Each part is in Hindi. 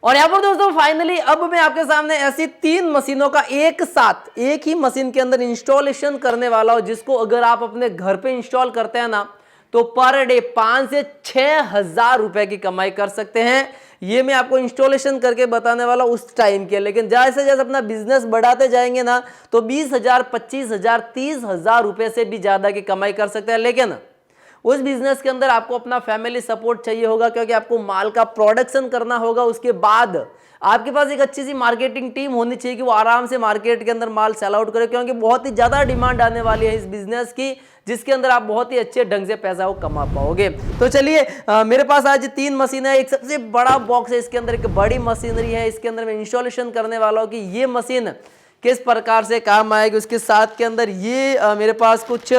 और यहाँ पर दोस्तों फाइनली अब मैं आपके सामने ऐसी 3 मशीनों का एक साथ एक ही मशीन के अंदर इंस्टॉलेशन करने वाला हूं, जिसको अगर आप अपने घर पे इंस्टॉल करते हैं ना तो पर डे 5 से 6 हजार रुपए की कमाई कर सकते हैं। ये मैं आपको इंस्टॉलेशन करके बताने वाला उस टाइम के, लेकिन जैसे जैसे अपना बिजनेस बढ़ाते जाएंगे ना तो 20,000, 25,000, 30,000 रुपए से भी ज्यादा की कमाई कर सकते हैं। लेकिन उस बिजनेस के अंदर आपको अपना फैमिली सपोर्ट चाहिए होगा, क्योंकि आपको माल का प्रोडक्शन करना होगा। उसके बाद आपके पास एक अच्छी सी मार्केटिंग टीम होनी चाहिए कि वो आराम से मार्केट के अंदर माल सेल आउट करे, क्योंकि बहुत ही ज्यादा डिमांड आने वाली है इस बिजनेस की, जिसके अंदर आप बहुत ही अच्छे ढंग से पैसा वो कमा पाओगे। तो चलिए मेरे पास आज 3 मशीन है। एक सबसे बड़ा बॉक्स है, इसके अंदर एक बड़ी मशीनरी है। इसके अंदर मैं इंस्टॉलेशन करने वाला हूँ कि ये मशीन किस प्रकार से काम आएगी। उसके साथ के अंदर ये मेरे पास कुछ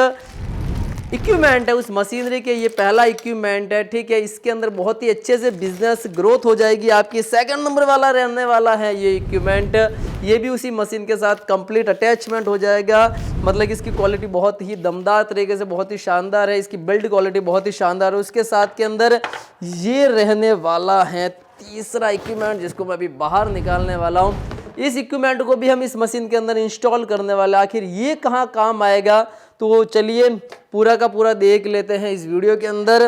इक्विपमेंट है उस मशीनरी के, ये पहला इक्विपमेंट है, ठीक है। इसके अंदर बहुत ही अच्छे से बिजनेस ग्रोथ हो जाएगी आपकी। सेकंड नंबर वाला रहने वाला है ये इक्विपमेंट, ये भी उसी मशीन के साथ कंप्लीट अटैचमेंट हो जाएगा। मतलब कि इसकी क्वालिटी बहुत ही दमदार तरीके से बहुत ही शानदार है, इसकी बिल्ड क्वालिटी बहुत ही शानदार है। उसके साथ के अंदर ये रहने वाला है तीसरा इक्विपमेंट, जिसको मैं अभी बाहर निकालने वाला हूँ। इस इक्विपमेंट को भी हम इस मशीन के अंदर इंस्टॉल करने वाले। आखिर ये कहाँ काम आएगा, तो चलिए पूरा का पूरा देख लेते हैं इस वीडियो के अंदर।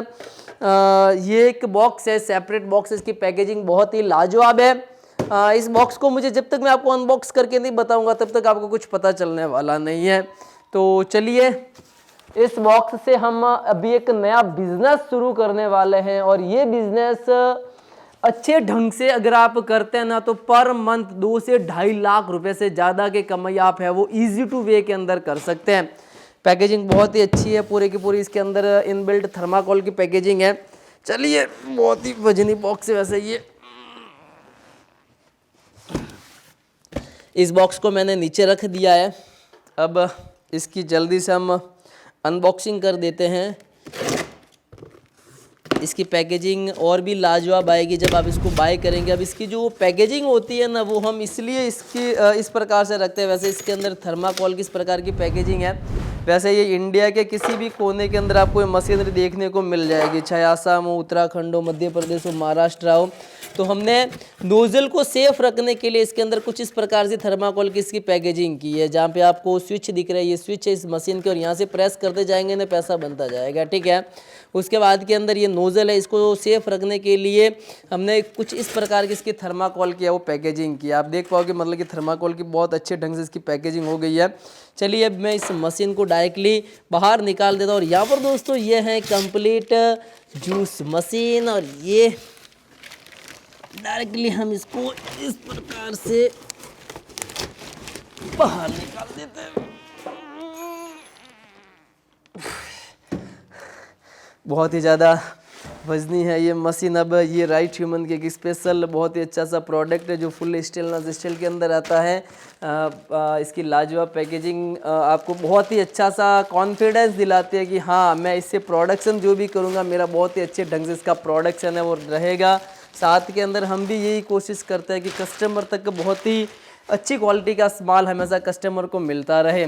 ये एक बॉक्स है, सेपरेट बॉक्स, इसकी पैकेजिंग बहुत ही लाजवाब है। इस बॉक्स को मुझे जब तक मैं आपको अनबॉक्स करके नहीं बताऊंगा तब तक आपको कुछ पता चलने वाला नहीं है। तो चलिए इस बॉक्स से हम अभी एक नया बिजनेस शुरू करने वाले हैं, और ये बिजनेस अच्छे ढंग से अगर आप करते हैं ना तो पर मंथ 2 से 2.5 लाख रुपए से ज़्यादा की कमाई आप है वो इजी टू वे के अंदर कर सकते हैं। पैकेजिंग बहुत ही अच्छी है, पूरे की पूरी इसके अंदर इनबिल्ट थर्माकोल की पैकेजिंग है। चलिए बहुत ही वजनी बॉक्स है वैसे ये। इस बॉक्स को मैंने नीचे रख दिया है। अब इसकी जल्दी से हम अनबॉक्सिंग कर देते हैं। इसकी पैकेजिंग और भी लाजवाब आएगी जब आप इसको बाय करेंगे। अब इसकी जो पैकेजिंग होती है ना वो हम इसलिए इसकी इस प्रकार से रखते हैं। वैसे इसके अंदर थर्माकोल किस प्रकार की पैकेजिंग है, वैसे ये इंडिया के किसी भी कोने के अंदर आपको मशीनरी देखने को मिल जाएगी, चाहे आसाम हो, उत्तराखंड हो, मध्य प्रदेश हो, महाराष्ट्र हो। तो हमने नोजल को सेफ रखने के लिए इसके अंदर कुछ इस प्रकार से थर्माकोल की इसकी पैकेजिंग की है। जहाँ पे आपको स्विच दिख रहा है, ये स्विच है इस मशीन के, और यहाँ से प्रेस करते जाएंगे ना पैसा बनता जाएगा, ठीक है। उसके बाद के अंदर ये नोजल है, इसको सेफ रखने के लिए हमने कुछ इस प्रकार की इसकी थर्माकोल की है वो पैकेजिंग की। आप देख पाओगे मतलब कि थर्माकोल की बहुत अच्छे ढंग से इसकी पैकेजिंग हो गई है। चलिए अब मैं इस मशीन को डायरेक्टली बाहर निकाल देता हूँ। और यहाँ पर दोस्तों ये है कंप्लीट जूस मशीन, और ये डायरेक्टली हम इसको इस प्रकार से बाहर निकाल देते हैं। बहुत ही ज़्यादा वजनी है ये मशीन। अब ये राइट ह्यूमन के एक स्पेशल बहुत ही अच्छा सा प्रोडक्ट है जो फुल स्टेनलेस स्टील के अंदर आता है। इसकी लाजवाब पैकेजिंग आपको बहुत ही अच्छा सा कॉन्फिडेंस दिलाती है कि हाँ मैं इससे प्रोडक्शन जो भी करूँगा मेरा बहुत ही अच्छे ढंग से इसका प्रोडक्शन है वो रहेगा। साथ के अंदर हम भी यही कोशिश करते हैं कि कस्टमर तक बहुत ही अच्छी क्वालिटी का माल हमेशा कस्टमर को मिलता रहे।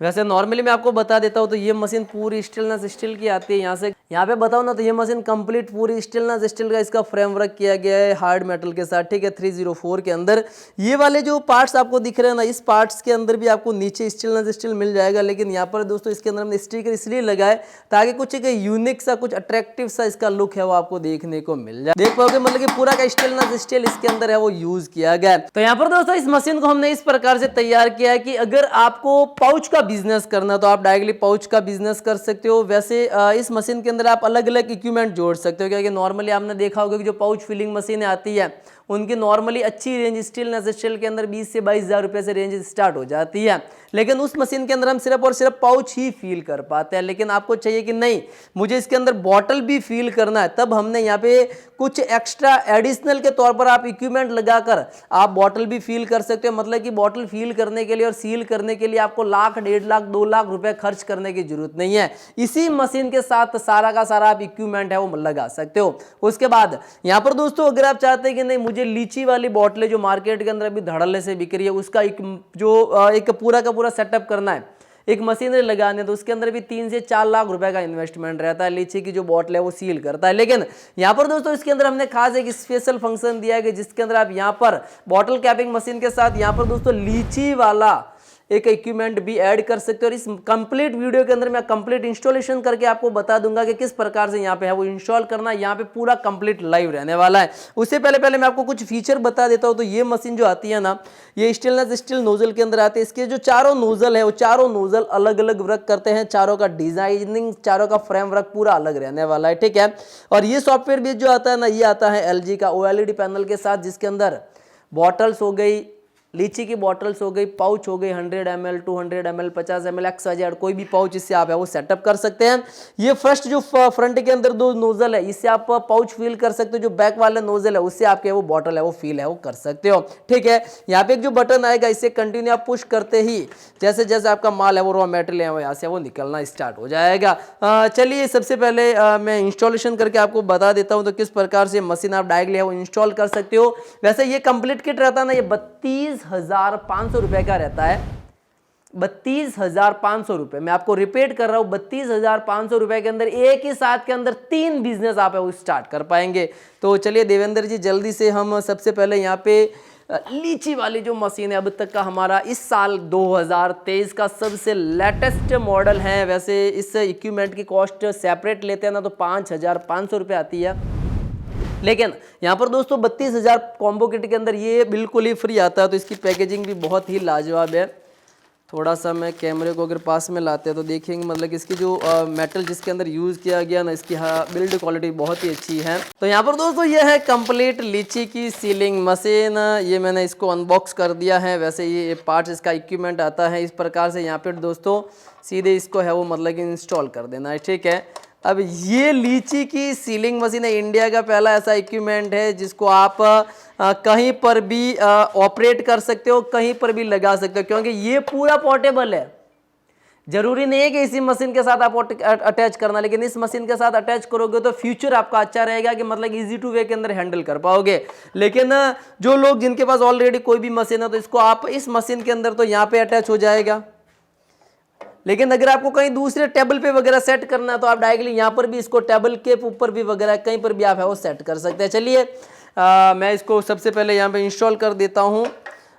वैसे नॉर्मली मैं आपको बता देता हूँ तो ये मशीन पूरी स्टेनलेस स्टील की आती है। यहाँ पे बताओ ना तो ये मशीन कंप्लीट पूरी स्टेनलेस स्टील का इसका फ्रेमवर्क किया गया है हार्ड मेटल के साथ, ठीक है। 304 के अंदर ये वाले जो पार्ट्स आपको दिख रहे हैं ना, इस पार्ट्स के अंदर भी आपको नीचे स्टेनलेस स्टील मिल जाएगा। लेकिन यहाँ पर दोस्तों इसके अंदर हमने स्टिकर इसलिए लगाए ताकि कुछ एक यूनिक सा कुछ अट्रैक्टिव सा इसका लुक है वो आपको देखने को मिल जाए। देख पाओगे मतलब कि पूरा का स्टेनलेस स्टील इसके अंदर है वो यूज किया गया है। तो यहाँ पर दोस्तों इस मशीन को हमने इस प्रकार से तैयार किया है कि अगर आपको पाउच का बिजनेस करना तो आप डायरेक्टली पाउच का बिजनेस कर सकते हो। वैसे इस मशीन के अंदर आप अलग अलग इक्विपमेंट जोड़ सकते हो, क्योंकि नॉर्मली आपने देखा होगा कि जो पाउच फिलिंग मशीनें आती है उनकी नॉर्मली अच्छी रेंज स्टेनलेस स्टील के अंदर 20 से 22,000 रुपए से रेंज स्टार्ट हो जाती है। लेकिन उस मशीन के अंदर हम सिर्फ और सिर्फ पाउच ही फील कर पाते हैं। लेकिन आपको चाहिए कि नहीं मुझे इसके अंदर बॉटल भी फील करना है, तब हमने यहाँ पे कुछ एक्स्ट्रा एडिशनल के तौर पर आप इक्विपमेंट लगाकर आप बॉटल भी फील कर सकते हो। मतलब कि बॉटल फील करने के लिए और सील करने के लिए आपको लाख, 1.5 लाख, 2 लाख रुपए खर्च करने की जरूरत नहीं है। इसी मशीन के साथ सारा का सारा आप इक्विपमेंट है वो लगा सकते हो। उसके बाद यहाँ पर दोस्तों अगर आप चाहते हैं कि नहीं मुझे लीची वाली बॉटलें जो मार्केट के अंदर अभी धड़ल्ले से बिक रही है उसका एक पूरा का पूरा सेटअप करना है, एक मशीनरी लगाने, तो उसके अंदर भी 3 से 4 लाख रुपए का इन्वेस्टमेंट रहता है। लीची की जो बॉटल है वो सील करता है। लेकिन यहाँ पर दोस्तों इसके अंदर हमने खास एक स्पेशल फंक्शन दिया है कि जिसके अंदर आप यहाँ पर बॉटल कैपिंग मशीन के साथ यहाँ पर दोस्तों लीची वाला एक इक्विपमेंट भी ऐड कर सकते हो। और इस कंप्लीट वीडियो के अंदर मैं कंप्लीट इंस्टॉलेशन करके आपको बता दूंगा कि किस प्रकार से यहाँ पे है वो इंस्टॉल करना, यहाँ पे पूरा कंप्लीट लाइव रहने वाला है। उससे पहले मैं आपको कुछ फीचर बता देता हूँ। तो ये मशीन जो आती है ना, ये स्टेनलेस स्टील नोजल के अंदर आती है। इसके जो चारों नोजल है वो चारों नोजल अलग अलग वर्क करते हैं, चारों का डिजाइनिंग, चारों का फ्रेमवर्क पूरा अलग रहने वाला है, ठीक है। और ये सॉफ्टवेयर भी जो आता है ना, ये आता है LG का OLED पैनल के साथ, जिसके अंदर बॉटल्स हो गई, लीची की बॉटल्स हो गई, पाउच हो गई 100 ml, 200 ml, 50 ml, XYZ कोई भी पाउच इससे आप है वो सेटअप कर सकते हैं। ये फर्स्ट जो फ्रंट के अंदर 2 नोजल है, इससे आप पाउच फील कर सकते हो। जो बैक वाला नोजल है उससे आपके वो बॉटल है वो फील है वो कर सकते हो, ठीक है। यहाँ पे एक जो बटन आएगा, इससे कंटिन्यू आप पुश करते ही जैसे जैसे आपका माल है वो रॉ मेटेरियल है वो यहाँ से वो निकलना स्टार्ट हो जाएगा। चलिए सबसे पहले मैं इंस्टॉलेशन करके आपको बता देता हूँ तो किस प्रकार से मशीन आप डायरेक्टली है वो इंस्टॉल कर सकते हो। वैसे ये कंप्लीट किट रहता है ना, ये 32,500 रुपए का रहता है। 32,500 रुपए, मैं आपको रिपीट कर रहा हूं, 32,500 रुपए के अंदर एक ही साथ के अंदर 3 बिजनेस आप है वो स्टार्ट कर पाएंगे। तो चलिए देवेंद्र जी जल्दी से हम सबसे पहले यहाँ पे लीची वाली जो मशीन है अब तक का हमारा इस साल 2023 का सबसे लेटेस्ट मॉडल है। वैसे इस इक्विपमेंट की कॉस्ट सेपरेट लेते हैं ना तो 5,500 रुपये आती है, लेकिन यहाँ पर दोस्तों 32,000 कॉम्बो किट के अंदर ये बिल्कुल ही फ्री आता है। तो इसकी पैकेजिंग भी बहुत ही लाजवाब है। थोड़ा सा मैं कैमरे को अगर पास में लाते हैं तो देखेंगे मतलब इसकी जो मेटल जिसके अंदर यूज़ किया गया ना, इसकी बिल्ड क्वालिटी बहुत ही अच्छी है। तो यहाँ पर दोस्तों ये है कंप्लीट लीची की सीलिंग मशीन। ये मैंने इसको अनबॉक्स कर दिया है। वैसे ये पार्ट्स इसका इक्विपमेंट आता है इस प्रकार से। यहाँ पर दोस्तों सीधे इसको है वो मतलब कि इंस्टॉल कर देना है, ठीक है। अब ये लीची की सीलिंग मशीन है, इंडिया का पहला ऐसा इक्विपमेंट है जिसको आप कहीं पर भी ऑपरेट कर सकते हो, कहीं पर भी लगा सकते हो, क्योंकि ये पूरा पोर्टेबल है। जरूरी नहीं है कि इसी मशीन के साथ आप अटैच करना, लेकिन इस मशीन के साथ अटैच करोगे तो फ्यूचर आपका अच्छा रहेगा कि मतलब इजी टू वे के अंदर हैंडल कर पाओगे। लेकिन जो लोग जिनके पास ऑलरेडी कोई भी मशीन है तो इसको आप इस मशीन के अंदर तो यहाँ पे अटैच हो जाएगा, लेकिन अगर आपको कहीं दूसरे टेबल पे वगैरह सेट करना है तो आप डायरेक्टली यहाँ पर भी इसको टेबल के ऊपर भी वगैरह कहीं पर भी आप है वो सेट कर सकते हैं। चलिए मैं इसको सबसे पहले यहाँ पे इंस्टॉल कर देता हूँ।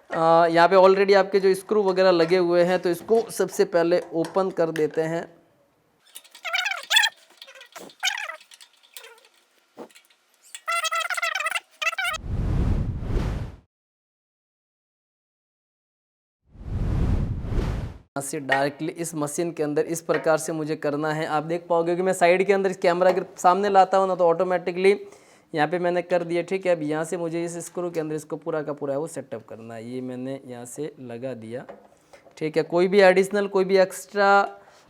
यहाँ पे ऑलरेडी आपके जो स्क्रू वगैरह लगे हुए हैं तो इसको सबसे पहले ओपन कर देते हैं। से डायरेक्टली इस मशीन के अंदर इस प्रकार से मुझे करना है। आप देख पाओगे कि मैं साइड के अंदर कैमरा अगर सामने लाता हूँ ना तो ऑटोमेटिकली यहाँ पे मैंने कर दिया, ठीक है। अब यहाँ से मुझे इस स्क्रू के अंदर इसको पूरा का पूरा है वो सेटअप करना है। ये मैंने यहाँ से लगा दिया, ठीक है। कोई भी एडिशनल कोई भी एक्स्ट्रा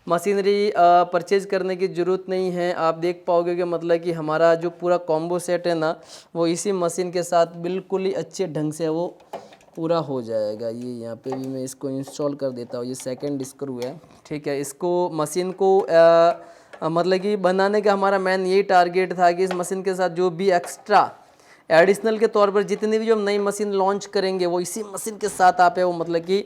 मशीनरी परचेज करने की ज़रूरत नहीं है। आप देख पाओगे कि मतलब कि हमारा जो पूरा कॉम्बो सेट है ना वो इसी मशीन के साथ बिल्कुल ही अच्छे ढंग से वो पूरा हो जाएगा। ये यहाँ पे भी मैं इसको इंस्टॉल कर देता हूँ। ये सेकंड स्क्रू है, ठीक है। इसको मशीन को मतलब कि बनाने का हमारा मेन यही टारगेट था कि इस मशीन के साथ जो भी एक्स्ट्रा एडिशनल के तौर पर जितनी भी जो हम नई मशीन लॉन्च करेंगे वो इसी मशीन के साथ आप है वो मतलब कि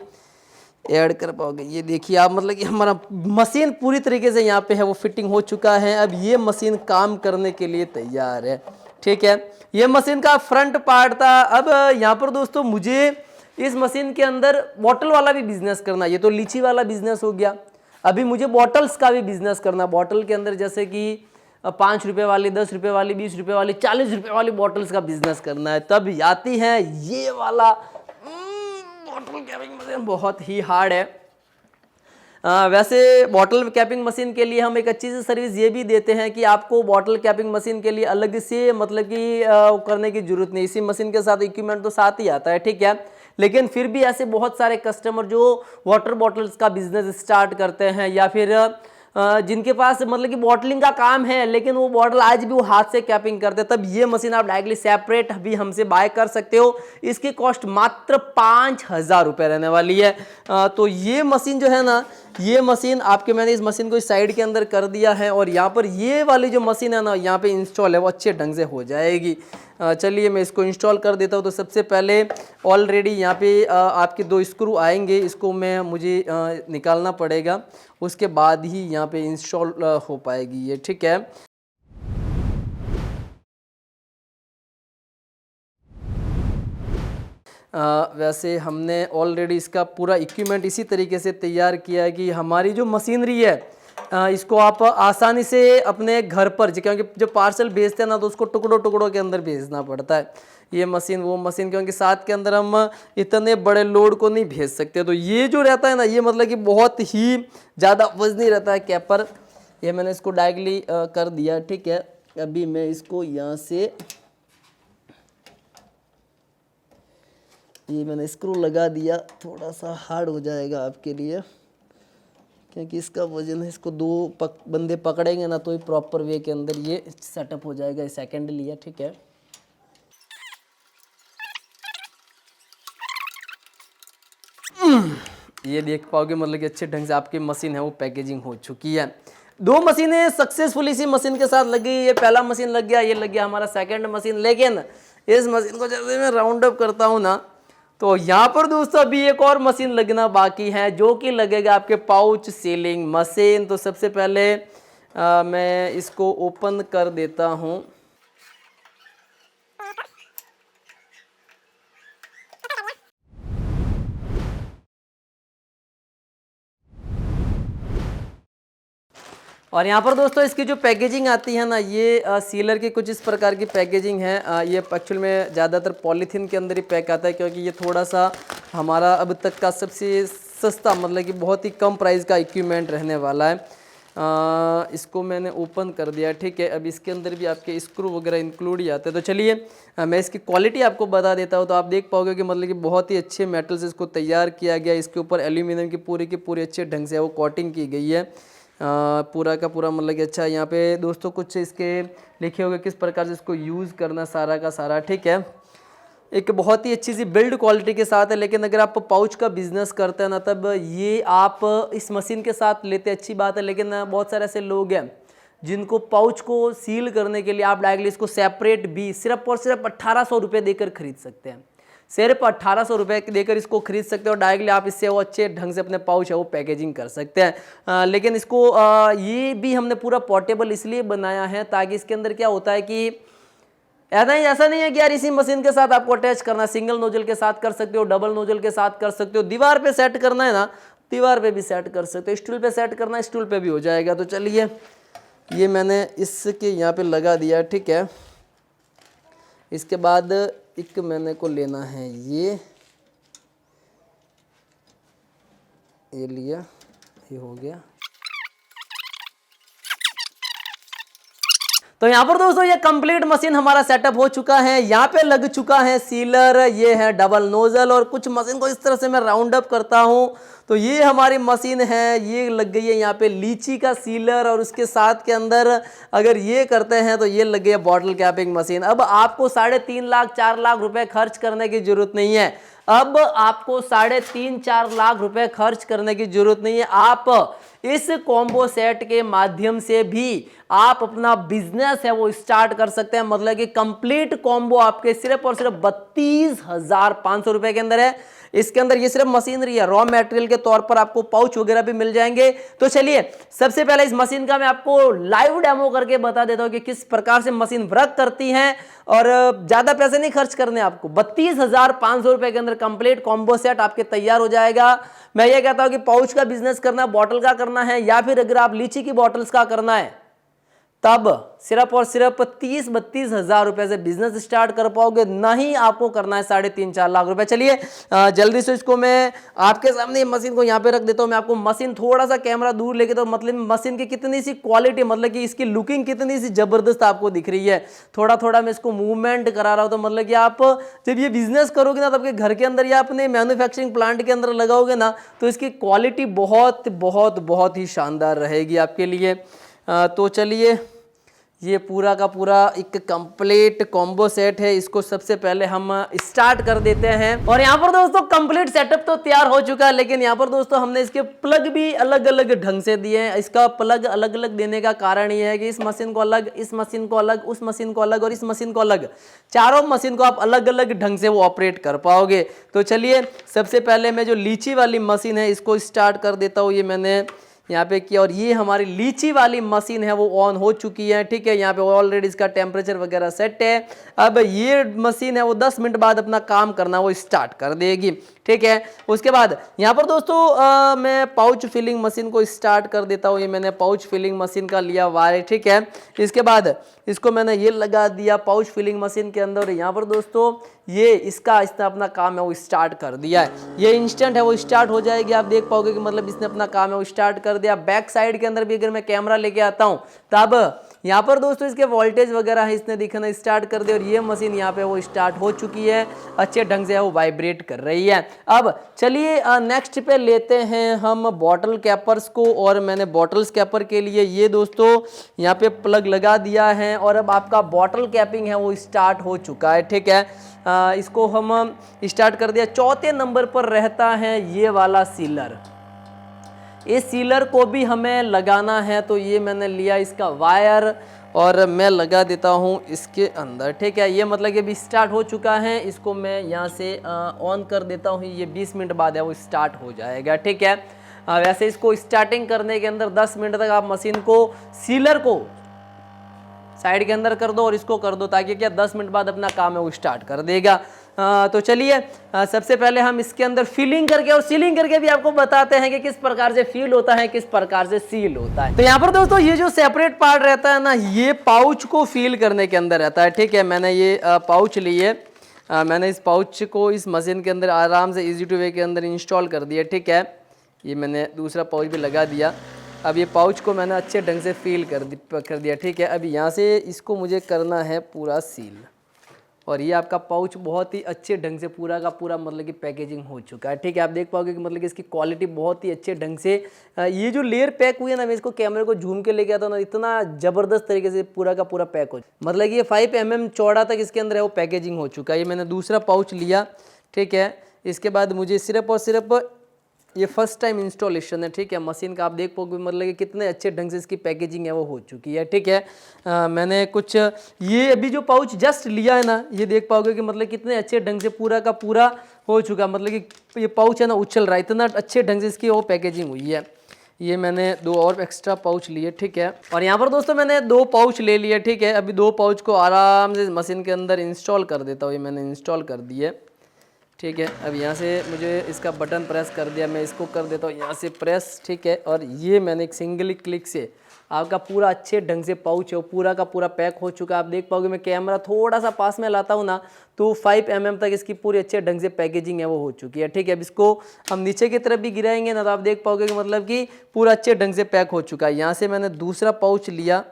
ऐड कर पाओगे। ये देखिए आप मतलब कि हमारा मशीन पूरी तरीके से यहाँ पे है वो फिटिंग हो चुका है। अब ये मशीन काम करने के लिए तैयार है, ठीक है। ये मशीन का फ्रंट पार्ट था। अब यहाँ पर दोस्तों मुझे इस मशीन के अंदर बॉटल वाला भी बिजनेस करना। ये तो लीची वाला बिजनेस हो गया, अभी मुझे बॉटल्स का भी बिजनेस करना। बॉटल के अंदर जैसे कि 5 रुपये वाली, 10 रुपये वाली, 20 रुपये वाली, 40 रुपये वाली बॉटल्स का बिजनेस करना है। तब आती है ये वाला बॉटल कैपिंग मशीन, बहुत ही हार्ड है। वैसे बॉटल कैपिंग मशीन के लिए हम एक अच्छी सी सर्विस ये भी देते हैं कि आपको बॉटल कैपिंग मशीन के लिए अलग से मतलब कि करने की जरूरत नहीं। इसी मशीन के साथ इक्विपमेंट तो साथ ही आता है, ठीक है। लेकिन फिर भी ऐसे बहुत सारे कस्टमर जो वाटर बॉटल्स का बिजनेस स्टार्ट करते हैं या फिर जिनके पास मतलब कि बॉटलिंग का काम है लेकिन वो बॉटल आज भी वो हाथ से कैपिंग करते हैं, तब ये मशीन आप डायरेक्टली सेपरेट भी हमसे बाय कर सकते हो। इसकी कॉस्ट मात्र 5,000 रुपये रहने वाली है। तो ये मशीन जो है ना, ये मशीन आपके मैंने इस मशीन को इस साइड के अंदर कर दिया है और यहाँ पर ये वाली जो मशीन है ना यहाँ पे इंस्टॉल है वो अच्छे ढंग से हो जाएगी। चलिए मैं इसको इंस्टॉल कर देता हूँ। तो सबसे पहले ऑलरेडी यहाँ पे आपके 2 स्क्रू आएंगे, इसको मुझे निकालना पड़ेगा, उसके बाद ही यहाँ पे इंस्टॉल हो पाएगी ये, ठीक है। वैसे हमने ऑलरेडी इसका पूरा इक्विपमेंट इसी तरीके से तैयार किया है कि हमारी जो मशीनरी है इसको आप आसानी से अपने घर पर, क्योंकि जब पार्सल भेजते हैं ना तो उसको टुकड़ों टुकड़ों के अंदर भेजना पड़ता है, ये मशीन वो मशीन, क्योंकि साथ के अंदर हम इतने बड़े लोड को नहीं भेज सकते। तो ये जो रहता है ना, ये मतलब कि बहुत ही ज़्यादा वजनी रहता है कैप पर। ये मैंने इसको डायरेक्टली कर दिया, ठीक है। अभी मैं इसको यहाँ से ये मैंने स्क्रू लगा दिया, थोड़ा सा हार्ड हो जाएगा आपके लिए क्योंकि इसका वजन है। इसको 2 बंदे पकड़ेंगे ना तो ही प्रॉपर वे के अंदर ये सेटअप हो जाएगा। सेकंड लिया, ठीक है। ये देख पाओगे मतलब कि अच्छे ढंग से आपकी मशीन है वो पैकेजिंग हो चुकी है। 2 मशीनें सक्सेसफुली इसी मशीन के साथ लगी। ये पहला मशीन लग गया, ये लग गया हमारा सेकंड मशीन। लेकिन इस मशीन को जैसे मैं राउंड अप करता हूँ ना तो यहाँ पर दोस्तों अभी एक और मशीन लगना बाकी है जो कि लगेगा आपके पाउच सीलिंग मशीन। तो सबसे पहले मैं इसको ओपन कर देता हूँ। और यहाँ पर दोस्तों इसकी जो पैकेजिंग आती है ना, ये सीलर की कुछ इस प्रकार की पैकेजिंग है। ये एक्चुअल में ज़्यादातर पॉलीथीन के अंदर ही पैक आता है क्योंकि ये थोड़ा सा हमारा अब तक का सबसे सस्ता मतलब कि बहुत ही कम प्राइस का इक्विपमेंट रहने वाला है। इसको मैंने ओपन कर दिया, ठीक है। अब इसके अंदर भी आपके स्क्रू वगैरह इंक्लूड ही आते हैं। तो चलिए मैं इसकी क्वालिटी आपको बता देता हूँ। तो आप देख पाओगे कि मतलब कि बहुत ही अच्छे मेटल से इसको तैयार किया गया। इसके ऊपर एल्यूमिनियम की पूरी अच्छे ढंग से वो कोटिंग की गई है पूरा का पूरा। मतलब कि अच्छा यहाँ पे दोस्तों कुछ इसके लिखे हुए किस प्रकार से इसको यूज़ करना सारा का सारा, ठीक है। एक बहुत ही अच्छी सी बिल्ड क्वालिटी के साथ है। लेकिन अगर आप पाउच का बिजनेस करते हैं ना तब ये आप इस मशीन के साथ लेते अच्छी बात है। लेकिन बहुत सारे ऐसे लोग हैं जिनको पाउच को सील करने के लिए आप डायरेक्टली इसको सेपरेट भी सिर्फ और सिर्फ 1800 रुपये देकर खरीद सकते हैं। सिर्फ 1800 रुपये देकर इसको खरीद सकते हो। डायरेक्टली आप इससे वो अच्छे ढंग से अपने पाउच है वो पैकेजिंग कर सकते हैं। लेकिन इसको ये भी हमने पूरा पोर्टेबल इसलिए बनाया है ताकि इसके अंदर क्या होता है कि ऐसा नहीं है कि यार इसी मशीन के साथ आपको अटैच करना, सिंगल नोजल के साथ कर सकते हो, डबल नोजल के साथ कर सकते हो, दीवार पे सेट करना है ना दीवार पे भी सेट कर सकते हो, स्टूल पे सेट करना है स्टूल पे भी हो जाएगा। तो चलिए ये मैंने इसके यहाँ पे लगा दिया, ठीक है। इसके बाद एक मैंने को लेना है ये लिया, ये हो गया। तो यहाँ पर दोस्तों ये कंप्लीट मशीन हमारा सेटअप हो चुका है। यहाँ पे लग चुका है सीलर, ये है डबल नोजल और कुछ मशीन को इस तरह से मैं राउंड अप करता हूँ तो ये हमारी मशीन है। ये लग गई है यहाँ पे लीची का सीलर और उसके साथ के अंदर अगर ये करते हैं तो ये लग गई है बॉटल कैपिंग मशीन। अब आपको 3.5 लाख 4 लाख रुपए खर्च करने की जरूरत नहीं है। अब आपको 3.5-4 लाख रुपए खर्च करने की जरूरत नहीं है। आप इस कॉम्बो सेट के माध्यम से भी आप अपना बिजनेस है वो स्टार्ट कर सकते हैं। मतलब कि कंप्लीट कॉम्बो आपके सिर्फ और सिर्फ 32,500 रुपए के अंदर है। इसके अंदर ये सिर्फ मशीनरी है, रॉ मटेरियल के तौर पर आपको पाउच वगैरह भी मिल जाएंगे। तो चलिए सबसे पहले इस मशीन का मैं आपको लाइव डेमो करके बता देता हूं कि किस प्रकार से मशीन वर्क करती है। और ज्यादा पैसे नहीं खर्च करने आपको, 32,500 रुपए के अंदर कंप्लीट कॉम्बो सेट आपके तैयार हो जाएगा। मैं ये कहता हूं कि पाउच का बिजनेस करना, बॉटल का करना है या फिर अगर आप लीची की बॉटल्स का करना है तब सिर्फ और सिर्फ 30-32 हजार रुपए से बिजनेस स्टार्ट कर पाओगे। नहीं आपको करना है 3.5-4 लाख रुपए। चलिए जल्दी से इसको मैं आपके सामने मशीन को यहाँ पे रख देता हूँ। मैं आपको मशीन थोड़ा सा कैमरा दूर लेके तो मतलब मशीन की कितनी सी क्वालिटी, मतलब कि इसकी लुकिंग कितनी सी जबरदस्त आपको दिख रही है। थोड़ा थोड़ा मैं इसको मूवमेंट करा रहा हूँ। तो मतलब कि आप जब ये बिजनेस करोगे ना तो आपके घर के अंदर या अपने मैन्युफैक्चरिंग प्लांट के अंदर लगाओगे ना तो इसकी क्वालिटी बहुत बहुत बहुत ही शानदार रहेगी आपके लिए। तो चलिए ये पूरा का पूरा एक कंप्लीट कॉम्बो सेट है। इसको सबसे पहले हम स्टार्ट कर देते हैं। और यहाँ पर दोस्तों कंप्लीट सेटअप तो तैयार हो चुका है, लेकिन यहाँ पर दोस्तों हमने इसके प्लग भी अलग अलग ढंग से दिए हैं। इसका प्लग अलग अलग देने का कारण ये है कि इस मशीन को अलग, इस मशीन को अलग, उस मशीन को अलग और इस मशीन को अलग, चारों मशीन को आप अलग अलग ढंग से वो ऑपरेट कर पाओगे। तो चलिए सबसे पहले मैं जो लीची वाली मशीन है इसको स्टार्ट कर देता हूँ। ये मैंने यहाँ पे किया और ये हमारी लीची वाली मशीन है वो ऑन हो चुकी है। ठीक है, यहाँ पे ऑलरेडी इसका टेम्परेचर वगैरह सेट है। अब ये मशीन है वो 10 मिनट बाद अपना काम करना वो स्टार्ट कर देगी। ठीक है, उसके बाद यहाँ पर दोस्तों मैं पाउच फिलिंग मशीन को स्टार्ट कर देता हूँ। ये मैंने पाउच फिलिंग मशीन का लिया वायर। ठीक है, इसके बाद इसको मैंने ये लगा दिया पाउच फिलिंग मशीन के अंदर। यहाँ पर दोस्तों ये इसने अपना काम है वो स्टार्ट कर दिया है। ये इंस्टेंट है वो स्टार्ट हो जाएगी। आप देख पाओगे कि मतलब इसने अपना काम है वो स्टार्ट कर दिया। बैक साइड के अंदर भी अगर मैं कैमरा लेके आता हूँ तब यहाँ पर दोस्तों इसके वोल्टेज वगैरह है इसने दिखाना स्टार्ट कर दिया और ये मशीन यहाँ पे वो स्टार्ट हो चुकी है, अच्छे ढंग से वो वाइब्रेट कर रही है। अब चलिए नेक्स्ट पे लेते हैं हम बॉटल कैपर्स को। और मैंने बॉटल्स कैपर के लिए ये दोस्तों यहाँ पे प्लग लगा दिया है और अब आपका बॉटल कैपिंग है वो स्टार्ट हो चुका है। ठीक है, इसको हम स्टार्ट कर दिया। चौथे नंबर पर रहता है ये वाला सीलर। इस सीलर को भी हमें लगाना है, तो ये मैंने लिया इसका वायर और मैं लगा देता हूँ इसके अंदर। ठीक है, ये मतलब कि अभी स्टार्ट हो चुका है। इसको मैं यहाँ से ऑन कर देता हूँ। ये 20 मिनट बाद है वो स्टार्ट हो जाएगा। ठीक है, वैसे इसको स्टार्टिंग करने के अंदर 10 मिनट तक आप मशीन को, सीलर को साइड के अंदर कर दो और इसको कर दो, ताकि क्या 10 मिनट बाद अपना काम है वो स्टार्ट कर देगा। तो चलिए सबसे पहले हम इसके अंदर फिलिंग करके और सीलिंग करके भी आपको बताते हैं कि किस प्रकार से फील होता है, किस प्रकार से सील होता है। तो यहाँ पर दोस्तों ये जो सेपरेट पार्ट रहता है ना, ये पाउच को फील करने के अंदर रहता है। ठीक है, मैंने ये पाउच लिए, मैंने इस पाउच को इस मशीन के अंदर आराम से ईजी टू वे के अंदर इंस्टॉल कर दिया। ठीक है, ये मैंने दूसरा पाउच भी लगा दिया। अब ये पाउच को मैंने अच्छे ढंग से फील कर दिया। ठीक है, अब यहाँ से इसको मुझे करना है पूरा सील और ये आपका पाउच बहुत ही अच्छे ढंग से पूरा का पूरा मतलब कि पैकेजिंग हो चुका है। ठीक है, आप देख पाओगे कि मतलब कि इसकी क्वालिटी बहुत ही अच्छे ढंग से, ये जो लेयर पैक हुई है ना, मैं इसको कैमरे को झूम के लेके आता हूँ ना, इतना ज़बरदस्त तरीके से पूरा का पूरा पैक हो, मतलब कि ये 5 mm चौड़ा तक इसके अंदर है वो पैकेजिंग हो चुका है। ये मैंने दूसरा पाउच लिया। ठीक है, इसके बाद मुझे सिर्फ और सिर्फ ये फर्स्ट टाइम इंस्टॉलेशन है। ठीक है, मशीन का आप देख पाओगे मतलब कि कितने अच्छे ढंग से इसकी पैकेजिंग है वो हो चुकी है। ठीक है, मैंने कुछ ये अभी जो पाउच जस्ट लिया है ना, ये देख पाओगे कि मतलब कितने अच्छे ढंग से पूरा का पूरा हो चुका, मतलब कि ये पाउच है ना उछल रहा है, इतना अच्छे ढंग से इसकी वो पैकेजिंग हुई है। ये मैंने 2 और एक्स्ट्रा पाउच लिए। ठीक है, और यहाँ पर दोस्तों मैंने 2 पाउच ले लिए। ठीक है, अभी 2 पाउच को आराम से मशीन के अंदर इंस्टॉल कर देता हूँ। ये मैंने इंस्टॉल कर दिए। ठीक है, अब यहाँ से मुझे इसका बटन प्रेस कर दिया, मैं इसको कर देता हूँ यहाँ से प्रेस। ठीक है, और ये मैंने एक सिंगल क्लिक से आपका पूरा अच्छे ढंग से पाउच है वो पूरा का पूरा पैक हो चुका है। आप देख पाओगे, मैं कैमरा थोड़ा सा पास में लाता हूँ ना, तो 5 mm तक इसकी पूरी अच्छे ढंग से पैकेजिंग है वो हो चुकी है। ठीक है, अब इसको हम नीचे की तरफ भी गिराएंगे ना, तो आप देख पाओगे कि मतलब कि पूरा अच्छे ढंग से पैक हो चुका है। यहाँ से मैंने दूसरा पाउच लिया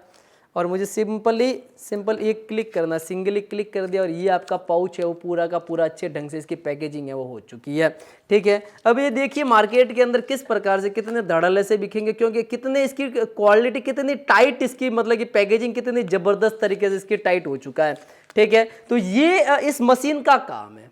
और मुझे सिंपल एक क्लिक करना, सिंगली क्लिक कर दिया और ये आपका पाउच है वो पूरा का पूरा अच्छे ढंग से इसकी पैकेजिंग है वो हो चुकी है। ठीक है, अब ये देखिए मार्केट के अंदर किस प्रकार से कितने धड़ल्ले से बिकेंगे, क्योंकि कितने इसकी क्वालिटी कितनी टाइट, इसकी मतलब कि पैकेजिंग कितनी ज़बरदस्त तरीके से इसकी टाइट हो चुका है। ठीक है, तो ये इस मशीन का काम है।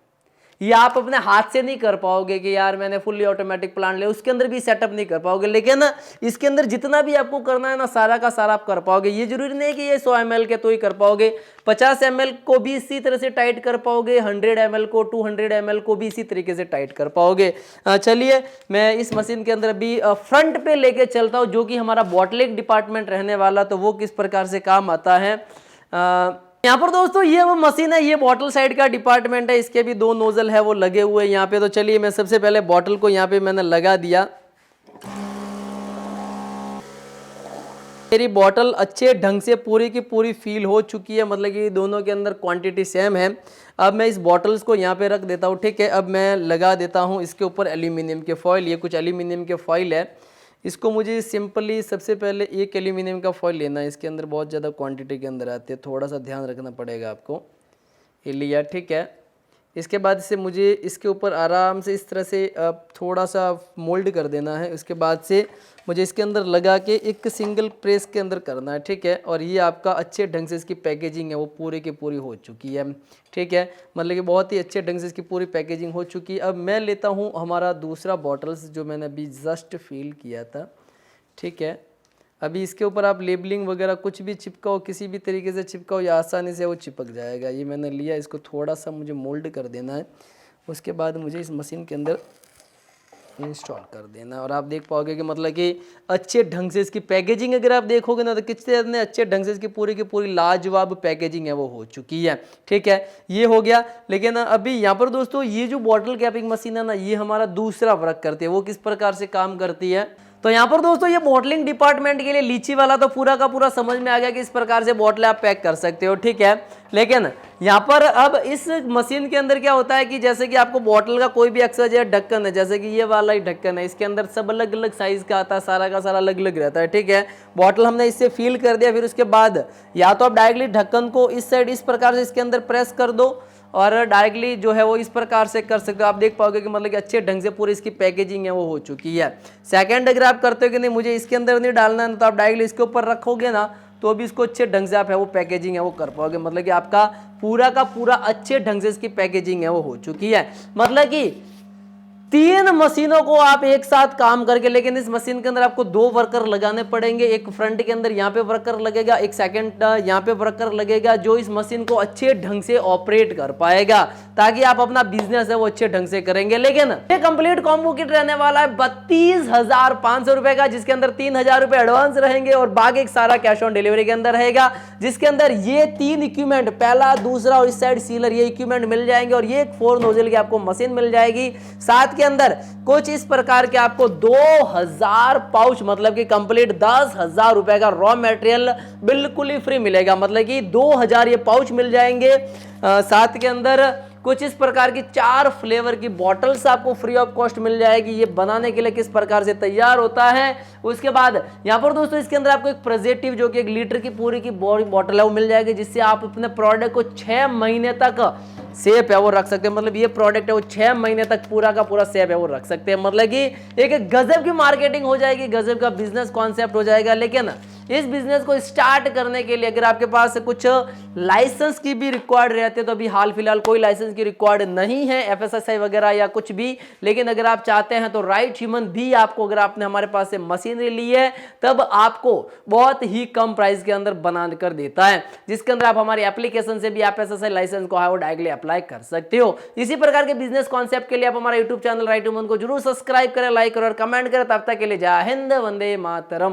ये आप अपने हाथ से नहीं कर पाओगे कि यार मैंने फुल्ली ऑटोमेटिक प्लांट लिया, उसके अंदर भी सेटअप नहीं कर पाओगे, लेकिन इसके अंदर जितना भी आपको करना है ना, सारा का सारा आप कर पाओगे। ये जरूरी नहीं कि ये 100 ml के तो ही कर पाओगे, 50 ml को भी इसी तरह से टाइट कर पाओगे, 100 ml को, 200 ml को भी इसी तरीके से टाइट कर पाओगे। चलिए मैं इस मशीन के अंदर अभी फ्रंट पे लेके चलता हूँ, जो कि हमारा बॉटलिंग डिपार्टमेंट रहने वाला, तो वो किस प्रकार से काम आता है। यहाँ पर दोस्तों ये वो मशीन है, ये बॉटल साइड का डिपार्टमेंट है, इसके भी 2 नोजल है वो लगे हुए हैं यहाँ पे। तो चलिए मैं सबसे पहले बॉटल को यहाँ पे मैंने लगा दिया। मेरी बॉटल अच्छे ढंग से पूरी की पूरी फील हो चुकी है, मतलब कि दोनों के अंदर क्वांटिटी सेम है। अब मैं इस बॉटल्स को यहाँ पे रख देता हूँ। ठीक है, अब मैं लगा देता हूँ इसके ऊपर एल्यूमिनियम के फॉइल। ये कुछ एल्यूमिनियम के फॉइल है, इसको मुझे सिंपली सबसे पहले एक एल्यूमिनियम का फॉइल लेना है। इसके अंदर बहुत ज़्यादा क्वांटिटी के अंदर आते हैं, थोड़ा सा ध्यान रखना पड़ेगा आपको। ये लिया। ठीक है, इसके बाद से मुझे इसके ऊपर आराम से इस तरह से थोड़ा सा मोल्ड कर देना है। उसके बाद से मुझे इसके अंदर लगा के एक सिंगल प्रेस के अंदर करना है, ठीक है। और ये आपका अच्छे ढंग से इसकी पैकेजिंग है वो पूरी की पूरी हो चुकी है, ठीक है। मतलब कि बहुत ही अच्छे ढंग से इसकी पूरी पैकेजिंग हो चुकी है। अब मैं लेता हूँ हमारा दूसरा बॉटल्स जो मैंने अभी जस्ट फिल किया था, ठीक है। अभी इसके ऊपर आप लेबलिंग वगैरह कुछ भी चिपकाओ, किसी भी तरीके से चिपकाओ, या आसानी से वो चिपक जाएगा। ये मैंने लिया, इसको थोड़ा सा मुझे मोल्ड कर देना है। उसके बाद मुझे इस मशीन के अंदर इंस्टॉल कर देना है। और आप देख पाओगे कि मतलब कि अच्छे ढंग से इसकी पैकेजिंग अगर आप देखोगे ना तो कितने अच्छे ढंग से इसकी पूरी की पूरी लाजवाब पैकेजिंग है वो हो चुकी है, ठीक है। ये हो गया। लेकिन अभी यहाँ पर दोस्तों ये जो बॉटल कैपिंग मशीन है ना, ये हमारा दूसरा वर्क करती है। वो किस प्रकार से काम करती है, तो यहाँ पर दोस्तों ये बॉटलिंग डिपार्टमेंट के लिए लीची वाला तो पूरा का पूरा समझ में आ गया कि इस प्रकार से बॉटल आप पैक कर सकते हो, ठीक है। लेकिन यहाँ पर अब इस मशीन के अंदर क्या होता है कि जैसे कि आपको बॉटल का कोई भी अक्सर जो ढक्कन है, जैसे कि ये वाला ही ढक्कन है, इसके अंदर सब अलग अलग साइज का आता है, सारा का सारा अलग अलग रहता है, ठीक है। बॉटल हमने इससे फील कर दिया, फिर उसके बाद या तो आप डायरेक्टली ढक्कन को इस साइड इस प्रकार से इसके अंदर प्रेस कर दो और डायरेक्टली जो है वो इस प्रकार से कर सकते हो। आप देख पाओगे कि मतलब कि अच्छे ढंग से पूरी इसकी पैकेजिंग है वो हो चुकी है। सेकंड अगर आप करते हो कि नहीं मुझे इसके अंदर नहीं डालना है, तो आप डायरेक्टली इसके ऊपर रखोगे ना तो भी इसको अच्छे ढंग से आप है वो पैकेजिंग है वो कर पाओगे। मतलब कि आपका पूरा का पूरा अच्छे ढंग से इसकी पैकेजिंग है वो हो चुकी है। मतलब कि 3 मशीनों को आप एक साथ काम करके, लेकिन इस मशीन के अंदर आपको 2 वर्कर लगाने पड़ेंगे। एक फ्रंट के अंदर यहाँ पे वर्कर लगेगा, एक सेकंड यहाँ पे वर्कर लगेगा जो इस मशीन को अच्छे ढंग से ऑपरेट कर पाएगा, ताकि आप अपना बिजनेस है वो अच्छे ढंग से करेंगे। लेकिन ये कंप्लीट कॉम्बो किट रहने वाला है 32,500 रुपए का, जिसके अंदर 3,000 रुपए एडवांस रहेंगे और बाकी सारा कैश ऑन डिलीवरी के अंदर रहेगा, जिसके अंदर ये 3 इक्विपमेंट, पहला दूसरा और इस साइड सीलर, ये इक्विपमेंट मिल जाएंगे और ये एक 4 नोजल की आपको मशीन मिल जाएगी। साथ के अंदर कुछ इस प्रकार के आपको 2000 पाउच, मतलब कि कंप्लीट 10,000 रुपए का रॉ मटेरियल बिल्कुल ही फ्री मिलेगा। मतलब कि 2000 ये पाउच मिल जाएंगे। साथ के अंदर कुछ इस प्रकार की 4 फ्लेवर की बॉटल्स आपको फ्री ऑफ कॉस्ट मिल जाएगी। ये बनाने के लिए किस प्रकार से तैयार होता है। उसके बाद यहाँ पर दोस्तों इसके अंदर आपको एक प्रेजेंटिव जो कि 1 लीटर की पूरी की बॉटल है वो मिल जाएगी, जिससे आप अपने प्रोडक्ट को 6 महीने तक सेफ है वो रख सकते हैं। मतलब ये प्रोडक्ट है वो 6 महीने तक पूरा का पूरा सेफ है वो रख सकते हैं। मतलब कि एक गजब की मार्केटिंग हो जाएगी, गजब का बिजनेस कॉन्सेप्ट हो जाएगा। लेकिन इस बिजनेस को स्टार्ट करने के लिए अगर आपके पास कुछ लाइसेंस की भी रिक्वायर्ड रहते हैं, तो अभी हाल फिलहाल कोई लाइसेंस की रिक्वायर्ड नहीं है, FSSAI वगैरह या कुछ भी। लेकिन अगर आप चाहते हैं तो राइट ह्यूमन भी आपको, अगर आपने हमारे पास से मशीनरी ली है, तब आपको बहुत ही कम प्राइस के अंदर बना कर देता है, जिसके अंदर आप हमारी एप्लीकेशन से भी FSSAI लाइसेंस को है वो डायरेक्टली अप्लाई कर सकते हो। इसी प्रकार के बिजनेस कॉन्सेप्ट के लिए आप हमारा यूट्यूब चैनल राइट ह्यूमन को जरूर सब्सक्राइब करें, लाइक करें और कमेंट करें। तब तक के लिए जय हिंद, वंदे मातरम।